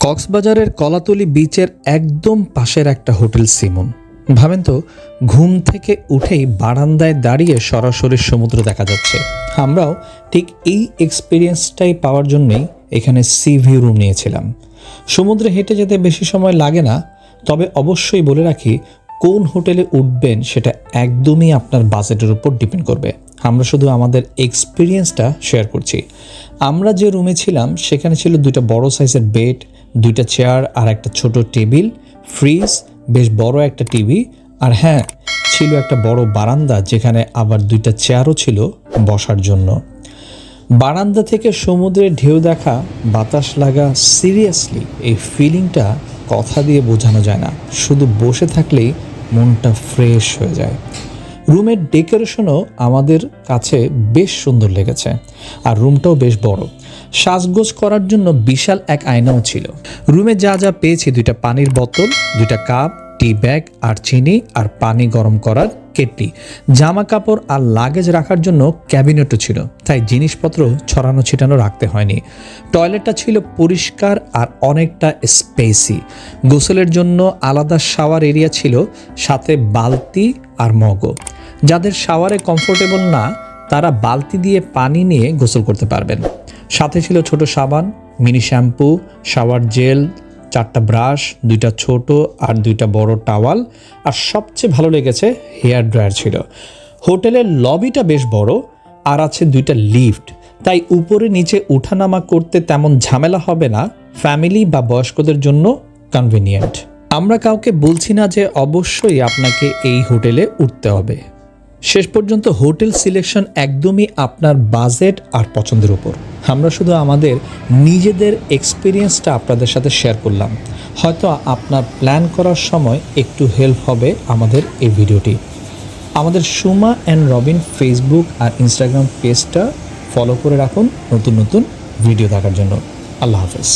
কক্সবাজারের কলাতলী বিচের একদম পাশের একটা হোটেল সিমন। ভাবেন তো, ঘুম থেকে উঠেই বারান্দায় দাঁড়িয়ে সরাসরি সমুদ্র দেখা যাচ্ছে। আমরাও ঠিক এই এক্সপিরিয়েন্সটাই পাওয়ার জন্যই এখানে সি ভিউ রুম নিয়েছিলাম। সমুদ্রে হেঁটে যেতে বেশি সময় লাগে না, তবে অবশ্যই বলে রাখি, কোন হোটেলে উঠবেন সেটা একদমই আপনার বাজেটের উপর ডিপেন্ড করবে। আমরা শুধু আমাদের এক্সপিরিয়েন্সটা শেয়ার করছি। আমরা যে রুমে ছিলাম সেখানে ছিল 2টা বড় সাইজের বেড, 2টা চেয়ার আর একটা ছোট টেবিল, ফ্রিজ, বেশ বড় একটা টিভি, আর হ্যাঁ, ছিল একটা বড় বারান্দা যেখানে আবার 2টা চেয়ারও ছিল বসার জন্য। বারান্দা থেকে সমুদ্রের ঢেউ দেখা, বাতাস লাগা, সিরিয়াসলি এই ফিলিংটা কথা দিয়ে বোঝানো যায় না। শুধু বসে থাকলেই মনটা ফ্রেশ হয়ে যায়। রুমের ডেকোরেশনও আমাদের কাছে বেশ সুন্দর লেগেছে, আর রুমটাও বেশ বড়। সাজগোজ করার জন্য বিশাল এক আয়নাও ছিল। রুমে যা যা পেয়েছি, 2টা পানির বোতল, 2টা কাপ, টি ব্যাগ আর চিনি, আর পানি গরম করার কেটলি, জামা কাপড় আর লাগেজ রাখার জন্য ক্যাবিনেটও ছিল, তাই জিনিসপত্র ছড়ানো ছিটানো রাখতে হয়নি। টয়লেটটা ছিল পরিষ্কার আর অনেকটা স্পেসি। গোসলের জন্য আলাদা শাওয়ার এরিয়া ছিল, সাথে বালতি আর মগও। যাদের শাওয়ারে কমফোর্টেবল না, তারা বালতি দিয়ে পানি নিয়ে গোসল করতে পারবেন। সাথে ছিল ছোট সাবান, মিনি শ্যাম্পু, শাওয়ার জেল, 4টা ব্রাশ, 2টা ছোট আর 2টা বড় টাওয়াল, আর সবচেয়ে ভালো লেগেছে হেয়ার ড্রায়ার ছিল। হোটেলের লবিটা বেশ বড়, আর আছে 2টা লিফট, তাই উপরে নিচে উঠানামা করতে তেমন ঝামেলা হবে না। ফ্যামিলি বা বয়স্কদের জন্য কনভিনিয়েন্ট। আমরা কাউকে বলছি না যে অবশ্যই আপনাকে এই হোটেলে উঠতে হবে। শেষ পর্যন্ত হোটেল সিলেকশন একদমই আপনার বাজেট আর পছন্দের উপর। আমরা শুধু আমাদের নিজেদের এক্সপিরিয়েন্সটা আপনাদের সাথে শেয়ার করলাম। হয়তো আপনার প্ল্যান করার সময় একটু হেল্প হবে আমাদের এই ভিডিওটি। আমাদের সুমা অ্যান্ড রবিন ফেসবুক আর ইনস্টাগ্রাম পেজটা ফলো করে রাখুন নতুন নতুন ভিডিও দেখার জন্য। আল্লাহ হাফেজ।